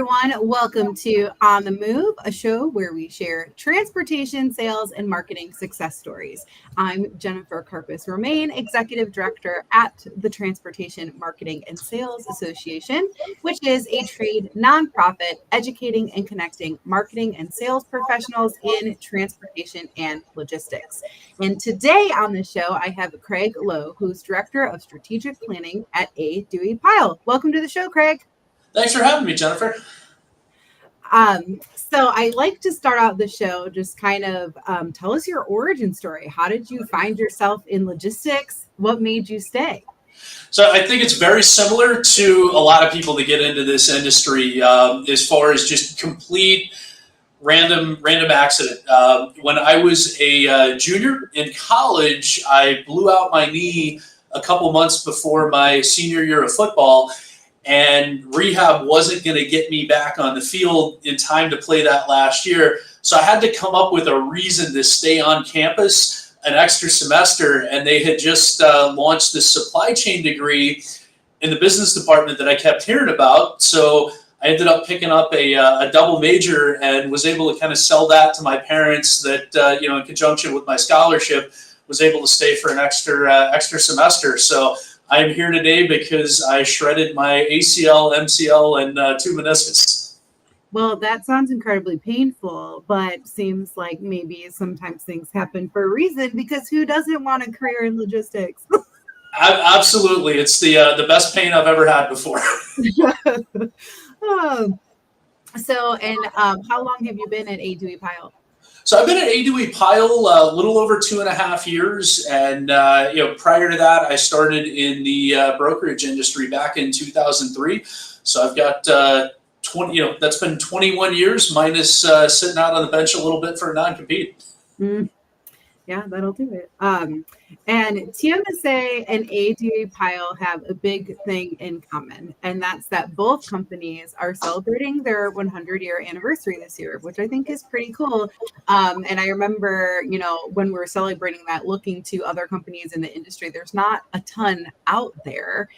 everyone. Welcome to On the Move, a show where we share transportation, sales, and marketing success stories. I'm Jennifer Carpus Romaine, Executive Director at the Transportation Marketing and Sales Association, which is a trade nonprofit educating and connecting marketing and sales professionals in transportation and logistics. And today on the show, I have Craig Lough, who's Director of Strategic Planning at Duie Pyle. Welcome to the show, Craig. Thanks for having me, Jennifer. So I like to start out the show, just kind of tell us your origin story. How did you find yourself in logistics? What made you stay? So I think it's very similar to a lot of people that get into this industry as far as just complete random accident. When I was a junior in college, I blew out my knee a couple months before my senior year of football. And rehab wasn't going to get me back on the field in time to play that last year. So I had to come up with a reason to stay on campus an extra semester. And they had just launched this supply chain degree in the business department that I kept hearing about. So I ended up picking up a double major and was able to kind of sell that to my parents that, in conjunction with my scholarship, was able to stay for an extra semester. So I'm here today because I shredded my ACL, MCL, and 2 meniscus. Well, that sounds incredibly painful, but seems like maybe sometimes things happen for a reason, because who doesn't want a career in logistics? Absolutely. It's the best pain I've ever had before. How long have you been at Duie Pyle? So I've been at Duie Pyle a little over 2.5 years, and prior to that, I started in the brokerage industry back in 2003. So I've got 20. That's been 21 years minus sitting out on the bench a little bit for a non-compete. Yeah, that'll do it. And TMSA and Duie Pyle have a big thing in common, and that's that both companies are celebrating their 100-year anniversary this year, which I think is pretty cool. And I remember, when we were celebrating that, looking to other companies in the industry, there's not a ton out there.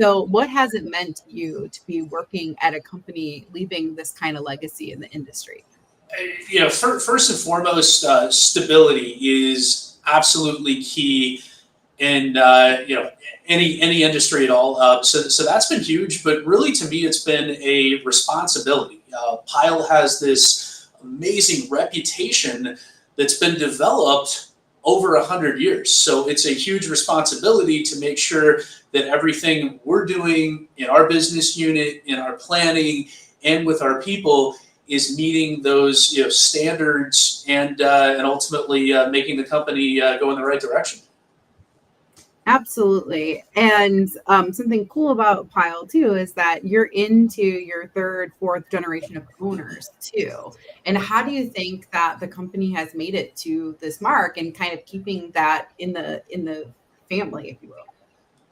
So what has it meant to you to be working at a company leaving this kind of legacy in the industry? First and foremost, stability is absolutely key in any industry at all. So that's been huge, but really to me, it's been a responsibility. Pyle has this amazing reputation that's been developed over 100 years. So it's a huge responsibility to make sure that everything we're doing in our business unit, in our planning, and with our people is meeting those standards and ultimately making the company go in the right direction. Absolutely. And something cool about Pyle too is that you're into your third, fourth generation of owners too. And how do you think that the company has made it to this mark and kind of keeping that in the family, if you will?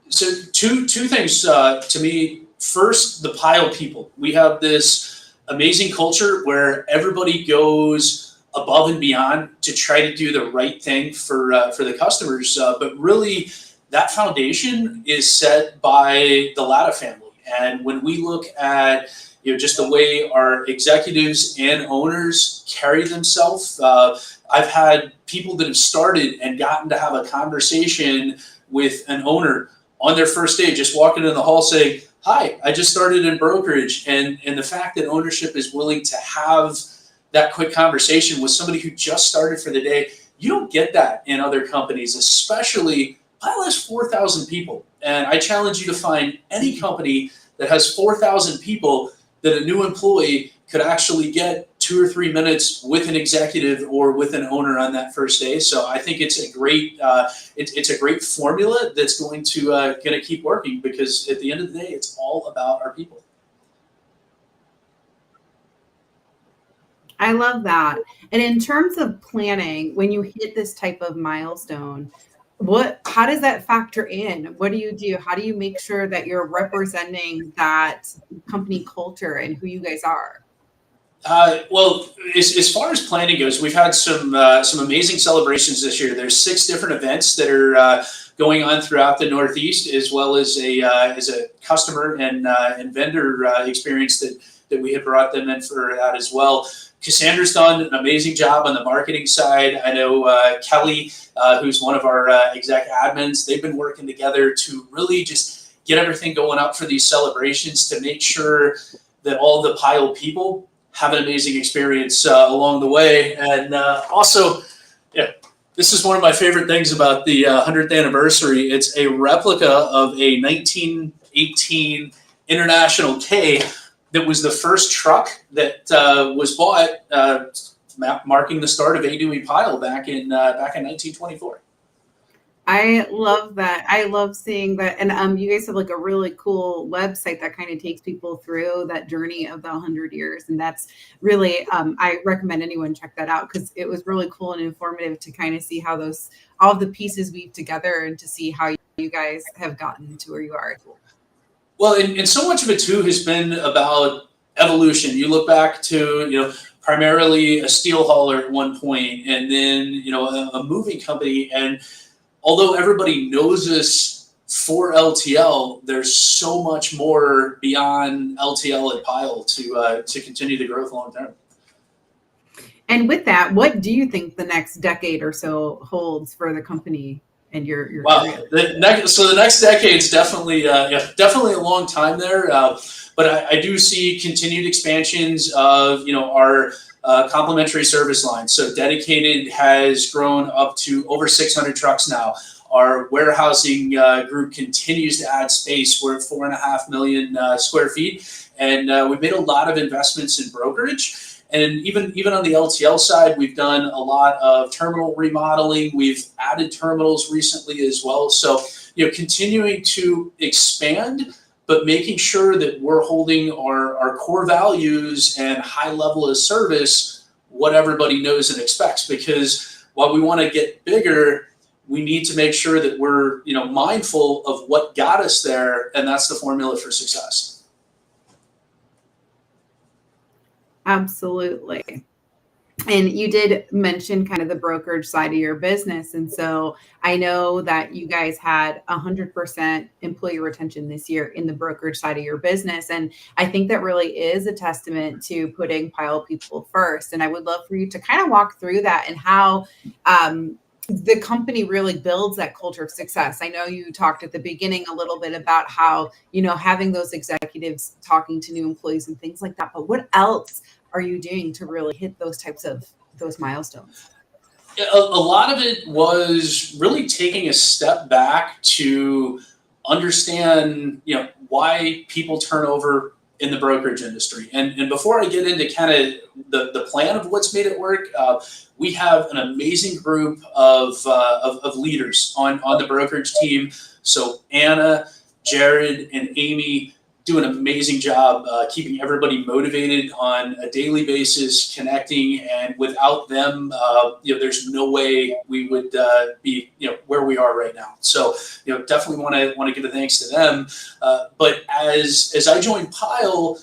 So two things to me. First, the Pyle people. We have this amazing culture where everybody goes above and beyond to try to do the right thing for the customers. But really, that foundation is set by the Lough family. And when we look at just the way our executives and owners carry themselves, I've had people that have started and gotten to have a conversation with an owner on their first day, just walking in the hall saying, "Hi, I just started in brokerage," and the fact that ownership is willing to have that quick conversation with somebody who just started for the day, you don't get that in other companies, especially Pyle has 4,000 people. And I challenge you to find any company that has 4,000 people that a new employee could actually get 2 or 3 minutes with an executive or with an owner on that first day. So I think it's a great it's a great formula that's going to keep working, because at the end of the day, it's all about our people. I love that. And in terms of planning, when you hit this type of milestone, how does that factor in? What do you do? How do you make sure that you're representing that company culture and who you guys are? Well, as far as planning goes, we've had some amazing celebrations this year. There's 6 different events that are going on throughout the Northeast, as well as a customer and vendor experience that that we had brought them in for that as well. Cassandra's done an amazing job on the marketing side. I know Kelly, who's one of our exec admins, they've been working together to really just get everything going up for these celebrations to make sure that all the Pyle people have an amazing experience along the way. And also, yeah, this is one of my favorite things about the 100th anniversary. It's a replica of a 1918 International K that was the first truck that was bought, marking the start of Duie Pyle back in 1924. I love that. I love seeing that. And you guys have like a really cool website that kind of takes people through that journey of the 100 years. And that's really, I recommend anyone check that out because it was really cool and informative to kind of see how all of the pieces weave together and to see how you guys have gotten to where you are. Well, and so much of it too has been about evolution. You look back to, primarily a steel hauler at one point, and then, a moving company. And although everybody knows us for LTL, there's so much more beyond LTL at Pyle to continue the growth long term. And with that, what do you think the next decade or so holds for the company and your wow. area? The next decade is definitely definitely a long time there. But I do see continued expansions of our complementary service line. So dedicated has grown up to over 600 trucks now. Our warehousing group continues to add space. We're at 4.5 million square feet, and we've made a lot of investments in brokerage. And even on the LTL side, we've done a lot of terminal remodeling. We've added terminals recently as well. So, continuing to expand, but making sure that we're holding our core values and high level of service, what everybody knows and expects. Because while we want to get bigger, we need to make sure that we're mindful of what got us there, and that's the formula for success. Absolutely. And you did mention kind of the brokerage side of your business. And so I know that you guys had 100% employee retention this year in the brokerage side of your business. And I think that really is a testament to putting Pyle people first. And I would love for you to kind of walk through that and how the company really builds that culture of success. I know you talked at the beginning a little bit about how, having those executives talking to new employees and things like that. But what else are you doing to really hit those milestones? A lot of it was really taking a step back to understand, why people turn over in the brokerage industry. And before I get into kind of the plan of what's made it work, we have an amazing group of leaders on the brokerage team. So Anna, Jared, and Amy do an amazing job keeping everybody motivated on a daily basis, connecting. And without them, there's no way we would be, where we are right now. So, definitely want to give a thanks to them. But as I joined Pyle,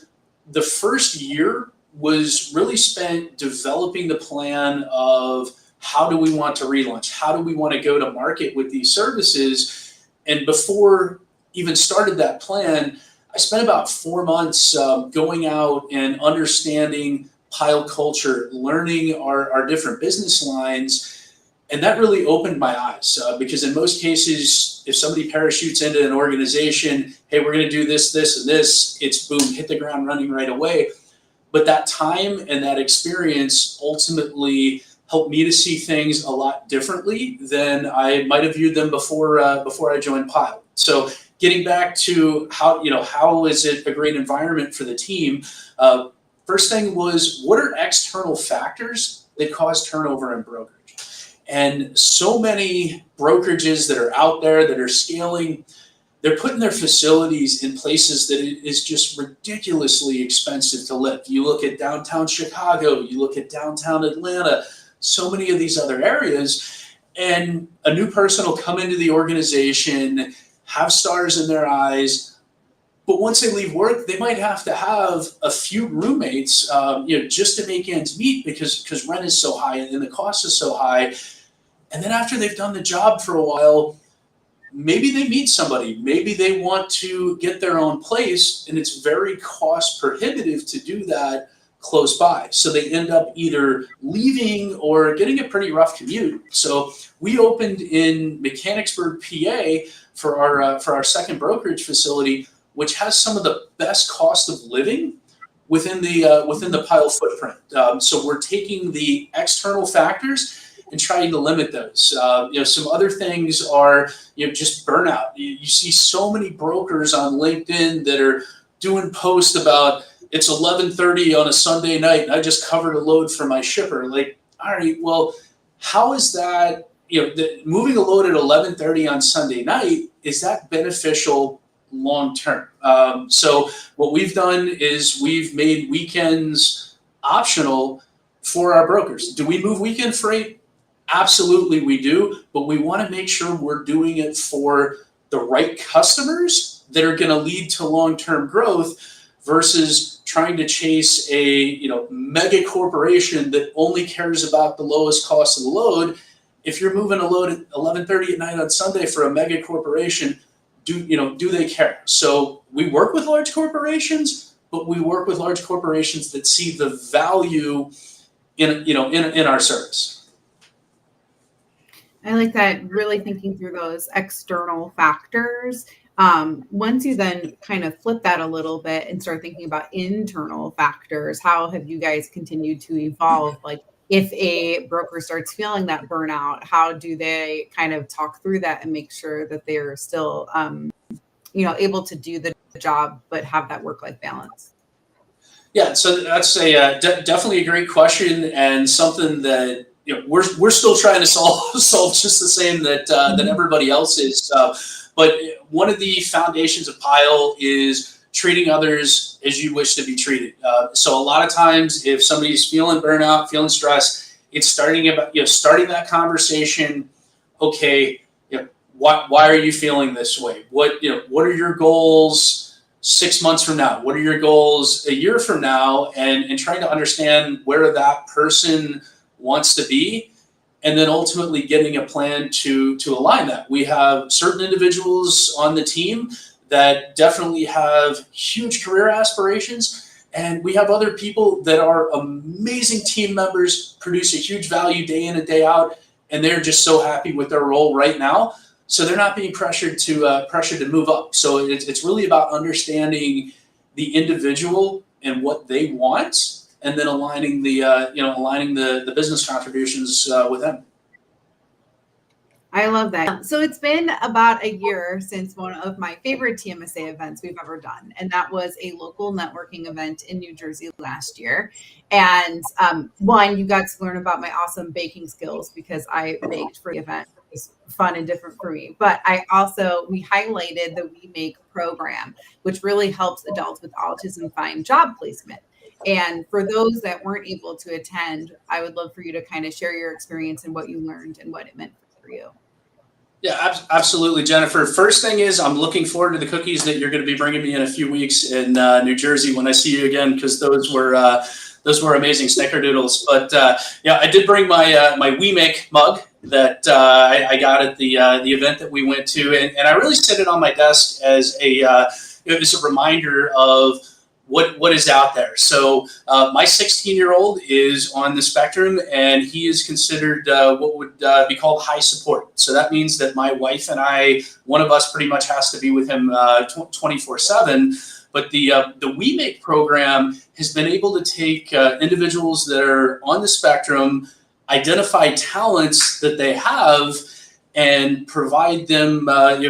the first year was really spent developing the plan of how do we want to relaunch? How do we want to go to market with these services? And before even started that plan, I spent about 4 months going out and understanding Pyle culture, learning our different business lines. And that really opened my eyes because in most cases, if somebody parachutes into an organization, hey, we're going to do this, this, and this, it's boom, hit the ground running right away. But that time and that experience ultimately helped me to see things a lot differently than I might have viewed them before I joined Pyle. So getting back to how is it a great environment for the team? First thing was, what are external factors that cause turnover in brokerage? And so many brokerages that are out there that are scaling, they're putting their facilities in places that it is just ridiculously expensive to live. You look at downtown Chicago, you look at downtown Atlanta, so many of these other areas, and a new person will come into the organization, have stars in their eyes, but once they leave work, they might have to have a few roommates, just to make ends meet because rent is so high and the cost is so high. And then after they've done the job for a while, maybe they meet somebody, maybe they want to get their own place, and it's very cost prohibitive to do that close by. So they end up either leaving or getting a pretty rough commute. So we opened in Mechanicsburg, PA for our second brokerage facility, which has some of the best cost of living within the Pyle footprint. So we're taking the external factors and trying to limit those. Some other things are just burnout. You see so many brokers on LinkedIn that are doing posts about it's 11:30 on a Sunday night and I just covered a load for my shipper. Like, all right, well, how is that? Moving a load at 11:30 on Sunday night, is that beneficial long term? So what we've done is we've made weekends optional for our brokers. Do we move weekend freight? Absolutely we do, but we want to make sure we're doing it for the right customers that are going to lead to long-term growth versus trying to chase a mega corporation that only cares about the lowest cost of the load. If you're moving a load at 11:30 at night on Sunday for a mega corporation, do they care? So we work with large corporations, but we work with large corporations that see the value in our service. I like that, really thinking through those external factors. Once you then kind of flip that a little bit and start thinking about internal factors, how have you guys continued to evolve? Like, if a broker starts feeling that burnout, how do they kind of talk through that and make sure that they're still, able to do the job, but have that work-life balance? Yeah, so that's definitely a great question, and something that we're still trying to solve just the same that everybody else is. But one of the foundations of Pyle is treating others as you wish to be treated. So a lot of times, if somebody's feeling burnout, feeling stressed, it's starting that conversation. Okay, why are you feeling this way? What are your goals 6 months from now? What are your goals a year from now? And trying to understand where that person wants to be, and then ultimately getting a plan to align that. We have certain individuals on the team that definitely have huge career aspirations, and we have other people that are amazing team members, produce a huge value day in and day out, and they're just so happy with their role right now. So they're not being pressured to move up. So it's really about understanding the individual and what they want, and then aligning the business contributions with them. I love that. So it's been about a year since one of my favorite TMSA events we've ever done, and that was a local networking event in New Jersey last year. And one, you got to learn about my awesome baking skills because I baked for the event. It was fun and different for me. But we highlighted the We Make program, which really helps adults with autism find job placement. And for those that weren't able to attend, I would love for you to kind of share your experience and what you learned and what it meant for you. Yeah, absolutely, Jennifer. First thing is I'm looking forward to the cookies that you're going to be bringing me in a few weeks in New Jersey when I see you again, because those were amazing snickerdoodles. But I did bring my We Make mug that I got at the event that we went to, and I really set it on my desk as a reminder of what is out there. So my 16-year-old is on the spectrum, and he is considered what would be called high support. So that means that my wife and I, one of us pretty much has to be with him 24/7. But the We Make program has been able to take individuals that are on the spectrum, identify talents that they have, and provide them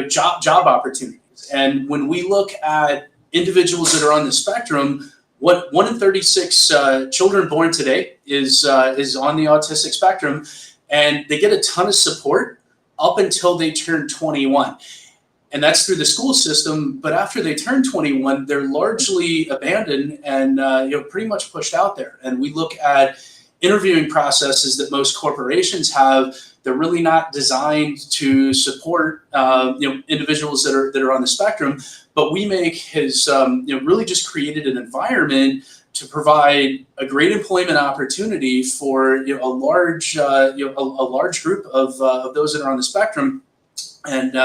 job opportunities. And when we look at individuals that are on the spectrum, 1 in 36 children born today is on the autistic spectrum, and they get a ton of support up until they turn 21. And that's through the school system. But after they turn 21, they're largely abandoned and pretty much pushed out there. And we look at interviewing processes that most corporations have. They're really not designed to support individuals that are on the spectrum. But We Make has really just created an environment to provide a great employment opportunity for a large group of those that are on the spectrum. And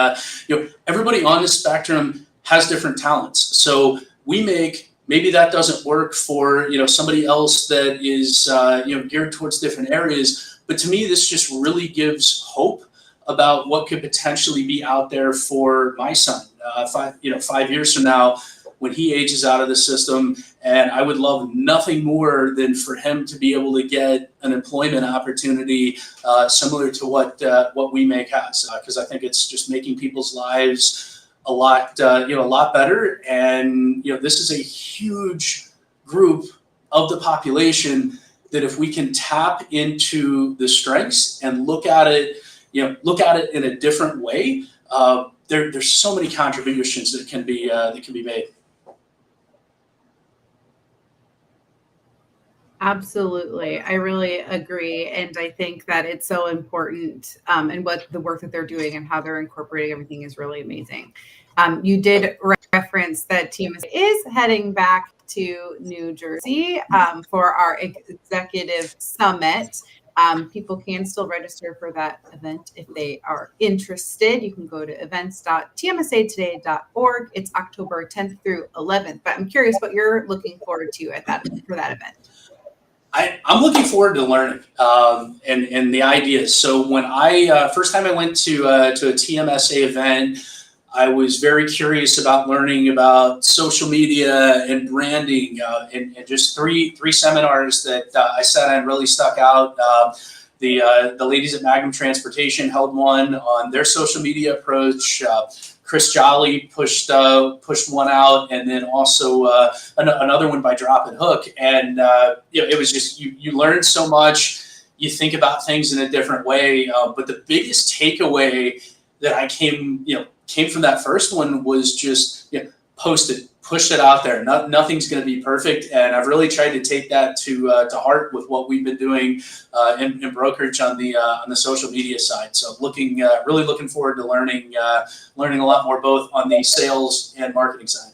everybody on the spectrum has different talents. So maybe that doesn't work for somebody else that is geared towards different areas. But to me, this just really gives hope about what could potentially be out there for my son 5 years from now when he ages out of the system. And I would love nothing more than for him to be able to get an employment opportunity similar to what WeMake has, because I think it's just making people's lives a lot better. And this is a huge group of the population that if we can tap into the strengths and look at it in a different way, there's so many contributions that can be made. Absolutely. I really agree. And I think that it's so important, and what the work that they're doing and how they're incorporating everything is really amazing. You did reference that TMSA is heading back to New Jersey for our executive summit. People can still register for that event if they are interested. You can go to events.tmsatoday.org. It's October 10th through 11th. But I'm curious what you're looking forward to for that event. I'm looking forward to learning and the ideas. So when first time I went to a TMSA event, I was very curious about learning about social media and branding, and just three seminars that I sat in really stuck out. The ladies at Magnum Transportation held one on their social media approach. Chris Jolly pushed one out, and then also another one by Drop and Hook. And it was just you learn so much. You think about things in a different way. But the biggest takeaway that I came from that first one was just push it out there. Nothing's going to be perfect, and I've really tried to take that to heart with what we've been doing in brokerage on the social media side. So really looking forward to learning a lot more, both on the sales and marketing side.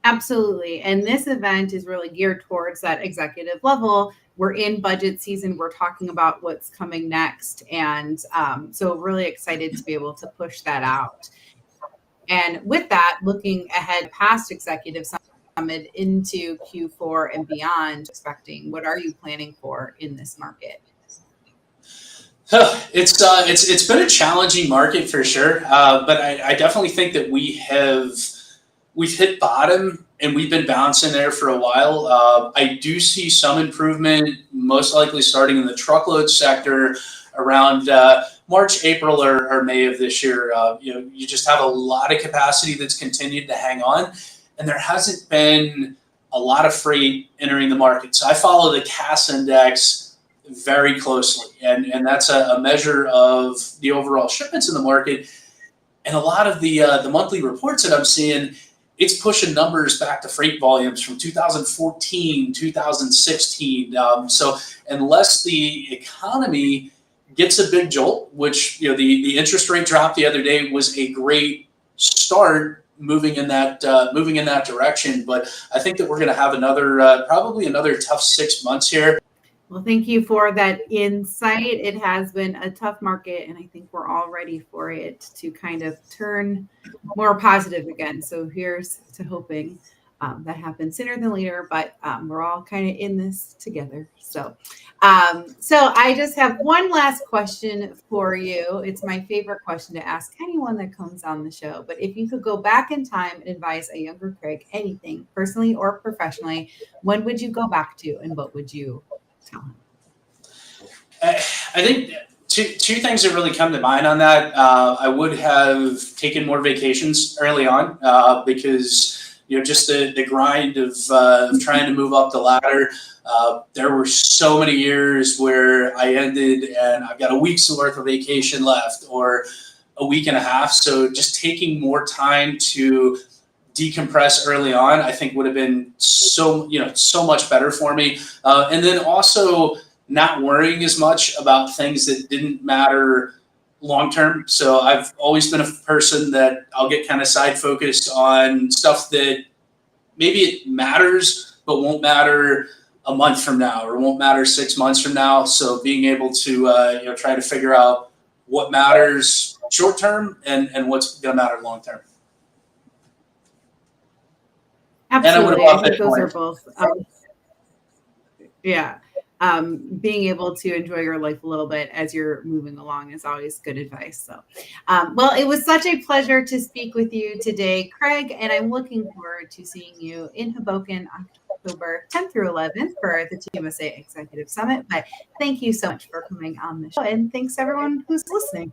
Absolutely. And this event is really geared towards that executive level. We're in budget season. We're talking about what's coming next. And so really excited to be able to push that out. And with that, looking ahead past Executive Summit into Q4 and beyond, what are you planning for in this market? It's been a challenging market for sure, but I definitely think that we've hit bottom and we've been bouncing there for a while. I do see some improvement, most likely starting in the truckload sector around March, April, or May of this year. You just have a lot of capacity that's continued to hang on, and there hasn't been a lot of freight entering the market. So I follow the CAS index very closely, and that's a measure of the overall shipments in the market. And a lot of the monthly reports that I'm seeing, it's pushing numbers back to freight volumes from 2014, 2016. So unless the economy gets a big jolt, which the interest rate drop the other day was a great start moving in that direction. But I think that we're going to have probably another tough 6 months here. Well, thank you for that insight. It has been a tough market, and I think we're all ready for it to kind of turn more positive again. So here's to hoping that happens sooner than later, but we're all kind of in this together. So I just have one last question for you. It's my favorite question to ask anyone that comes on the show. But if you could go back in time and advise a younger Craig anything, personally or professionally, when would you go back to, and what would you tell him? I think two things that really come to mind on that. I would have taken more vacations early on because just the grind of trying to move up the ladder. There were so many years where I ended and I've got a week's worth of vacation left or a week and a half. So just taking more time to decompress early on, I think would have been so much better for me. And then also not worrying as much about things that didn't matter long term. So I've always been a person that I'll get kind of side focused on stuff that maybe it matters, but won't matter a month from now or won't matter 6 months from now. So being able to try to figure out what matters short term and what's going to matter long term. Absolutely. I think those Bitcoin. are both, yeah. Being able to enjoy your life a little bit as you're moving along is always good advice. So, well, it was such a pleasure to speak with you today, Craig, and I'm looking forward to seeing you in Hoboken October 10th through 11th for the TMSA Executive Summit. But thank you so much for coming on the show, and thanks everyone who's listening.